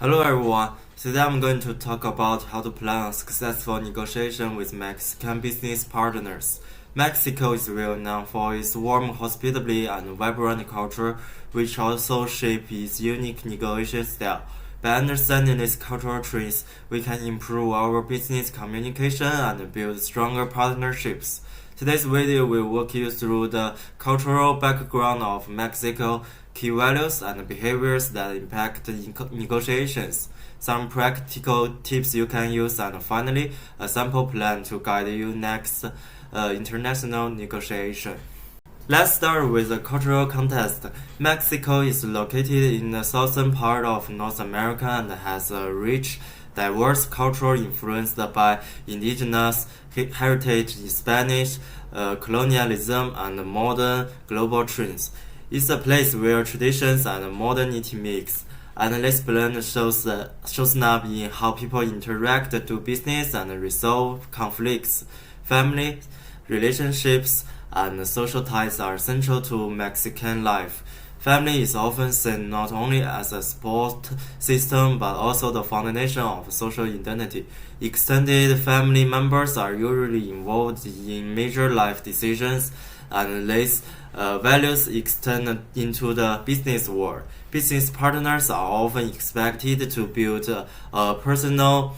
Hello everyone. Today I'm going to talk about how to plan a successful negotiation with Mexican business partners. Mexico is well known for its warm hospitality and vibrant culture, which also shape its unique negotiation style. By understanding these cultural traits, we can improve our business communication and build stronger partnerships. Today's video will walk you through the cultural background of Mexico, key values and behaviors that impact negotiations, some practical tips you can use, and finally, a sample plan to guide you next international negotiation. Let's start with the cultural context. Mexico is located in the southern part of North America and has a rich, diverse culture influenced by indigenous heritage, Spanish colonialism, and modern global trends. It's a place where traditions and modernity mix, and this blend shows up in how people interact, do business, and resolve conflicts. Family relationships and social ties are central to Mexican life. Family is often seen not only as a support system but also the foundation of social identity. Extended family members are usually involved in major life decisions, and these values extend into the business world. Business partners are often expected to build a personal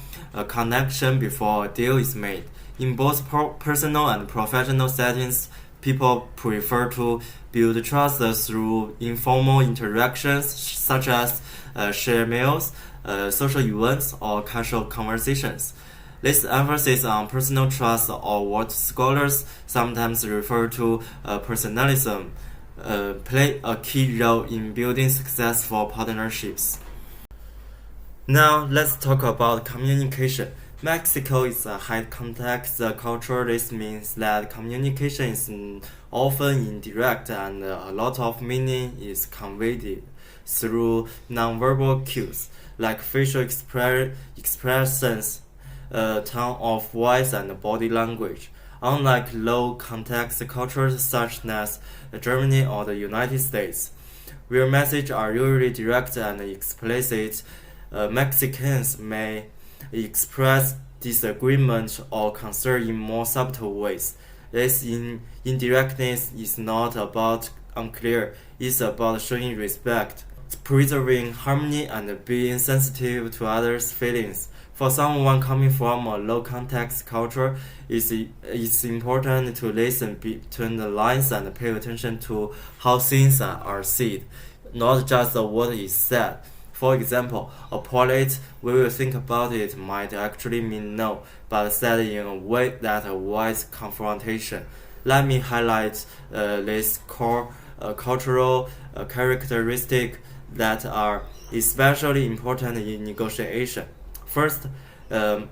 connection before a deal is made. In both personal and professional settings, people prefer to build trust through informal interactions such as shared meals, social events, or casual conversations. This emphasis on personal trust, or what scholars sometimes refer to personalism, play a key role in building successful partnerships. Now let's talk about communication. Mexico is a high context culture. This means that communication is often indirect and a lot of meaning is conveyed through nonverbal cues like facial expressions, tone of voice, and body language. Unlike low context cultures such as Germany or the United States, where messages are usually direct and explicit, Mexicans may express disagreement or concern in more subtle ways. This indirectness is not about unclear, it's about showing respect, preserving harmony, and being sensitive to others' feelings. For someone coming from a low context culture, it's important to listen between the lines and pay attention to how things are said, not just what is said. For example, a polite "we will think about it" might actually mean no, but said in a way that avoids confrontation. Let me highlight these core cultural characteristics that are especially important in negotiation. First,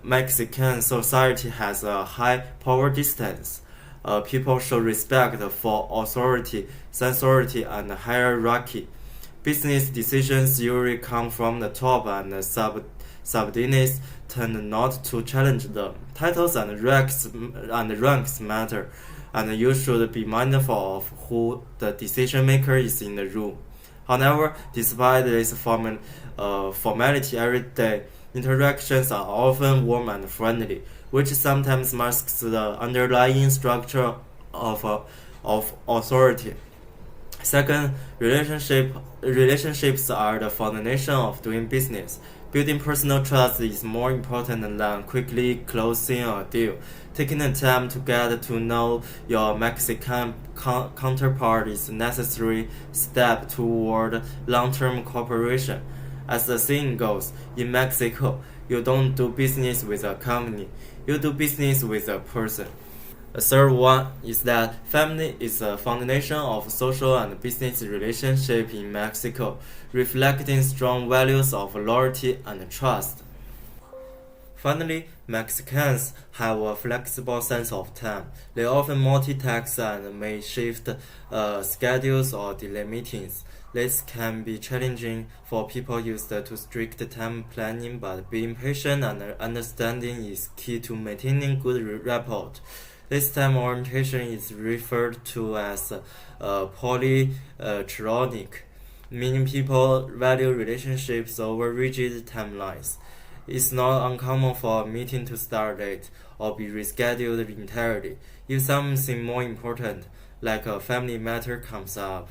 Mexican society has a high power distance. People show respect for authority, censorship, and hierarchy. Business decisions usually come from the top, and subordinates tend not to challenge them. Titles and ranks matter, and you should be mindful of who the decision maker is in the room. However, despite this formality, everyday interactions are often warm and friendly, which sometimes masks the underlying structure of authority. Second, relationships are the foundation of doing business. Building personal trust is more important than quickly closing a deal. Taking the time to get to know your Mexican counterpart is a necessary step toward long-term cooperation. As the saying goes, in Mexico, you don't do business with a company, you do business with a person. The third one is that family is the foundation of social and business relationship in Mexico, reflecting strong values of loyalty and trust. Finally, Mexicans have a flexible sense of time. They often multitask and may shift schedules or delay meetings. This can be challenging for people used to strict time planning, but being patient and understanding is key to maintaining good rapport. This time orientation is referred to as polytronic. Many people value relationships over rigid timelines. It's not uncommon for a meeting to start late or be rescheduled entirely if something more important, like a family matter, comes up.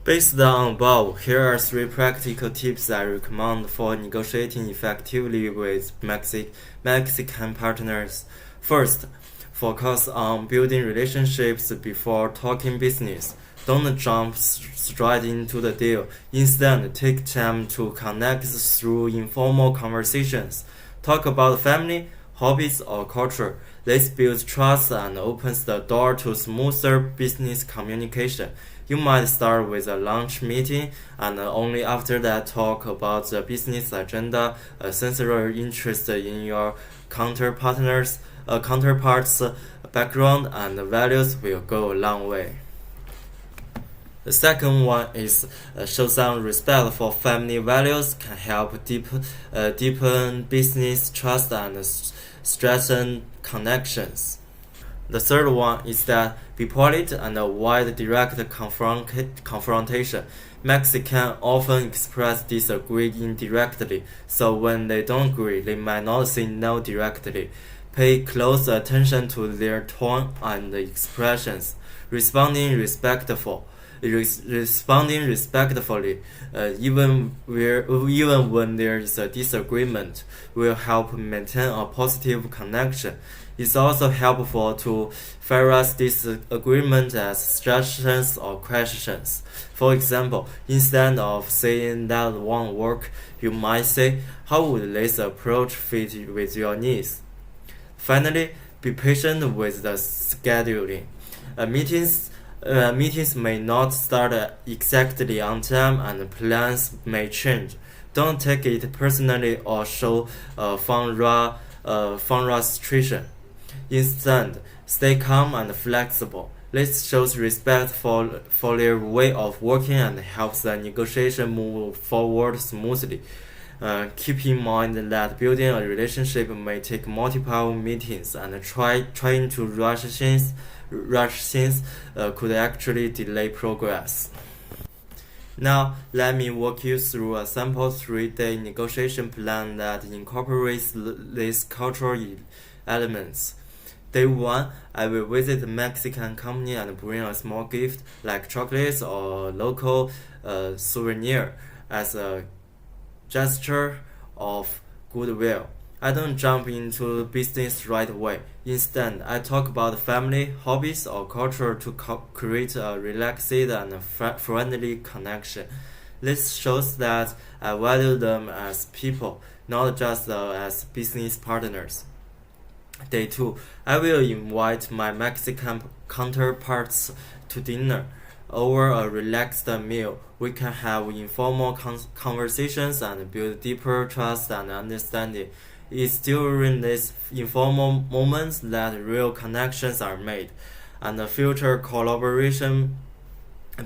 Based on above, here are 3 practical tips I recommend for negotiating effectively with Mexican partners. First, focus on building relationships before talking business. Don't jump straight into the deal. Instead, take time to connect through informal conversations. Talk about family, hobbies, or culture. This builds trust and opens the door to smoother business communication. You might start with a lunch meeting and only after that talk about the business agenda, a sincere interest in your counterpart's background and values will go a long way. The second one is show some respect for family values can help deepen business trust and strengthen connections. The third one is that be polite and avoid direct confrontation. Mexicans often express disagree indirectly, so when they don't agree, they might not say no directly. Pay close attention to their tone and expressions. Responding respectfully, even when there is a disagreement, will help maintain a positive connection. It's also helpful to phrase disagreement as suggestions or questions. For example, instead of saying that won't work, you might say, how would this approach fit with your needs? Finally, be patient with the scheduling. Meetings may not start exactly on time and plans may change. Don't take it personally or show frustration. Instead, stay calm and flexible. This shows respect for their way of working and helps the negotiation move forward smoothly. Keep in mind that building a relationship may take multiple meetings, and trying to rush things could actually delay progress. Now, let me walk you through a sample 3-day negotiation plan that incorporates these cultural elements. Day 1, I will visit a Mexican company and bring a small gift like chocolates or local souvenir as a gesture of goodwill. I don't jump into business right away. Instead, I talk about family, hobbies, or culture to create a relaxed and friendly connection. This shows that I value them as people, not just as business partners. Day 2, I will invite my Mexican counterparts to dinner. Over a relaxed meal, we can have informal conversations and build deeper trust and understanding. It's during these informal moments that real connections are made, and the future collaboration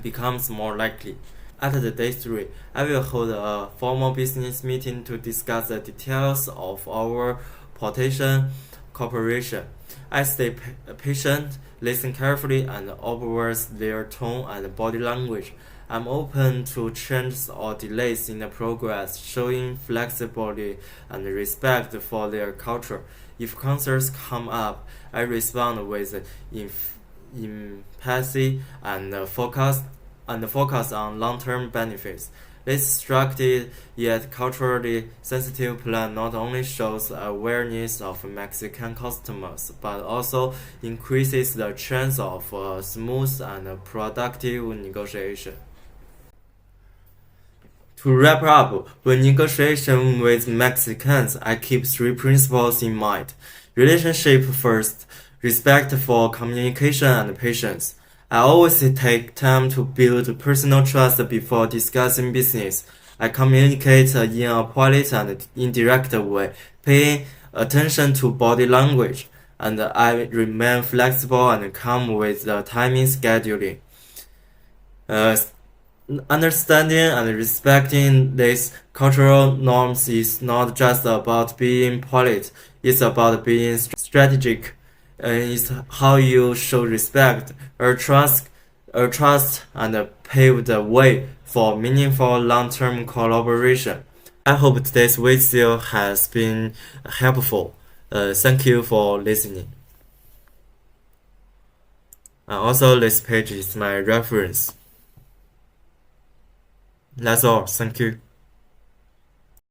becomes more likely. After day 3, I will hold a formal business meeting to discuss the details of our potential cooperation. I stay patient, listen carefully, and observe their tone and body language. I'm open to changes or delays in the progress, showing flexibility and respect for their culture. If concerns come up, I respond with empathy and focus on long-term benefits. This structured yet culturally sensitive plan not only shows awareness of Mexican customers, but also increases the chance of smooth and productive negotiation. To wrap up, when negotiation with Mexicans, I keep 3 principles in mind. Relationship first, respect for communication and patience. I always take time to build personal trust before discussing business. I communicate in a polite and indirect way, paying attention to body language, and I remain flexible and calm with the timing scheduling. Understanding and respecting these cultural norms is not just about being polite, it's about being strategic. It's how you show respect or trust and pave the way for meaningful long-term collaboration. I hope today's video has been helpful. Thank you for listening. Also, this page is my reference. That's all. Thank you.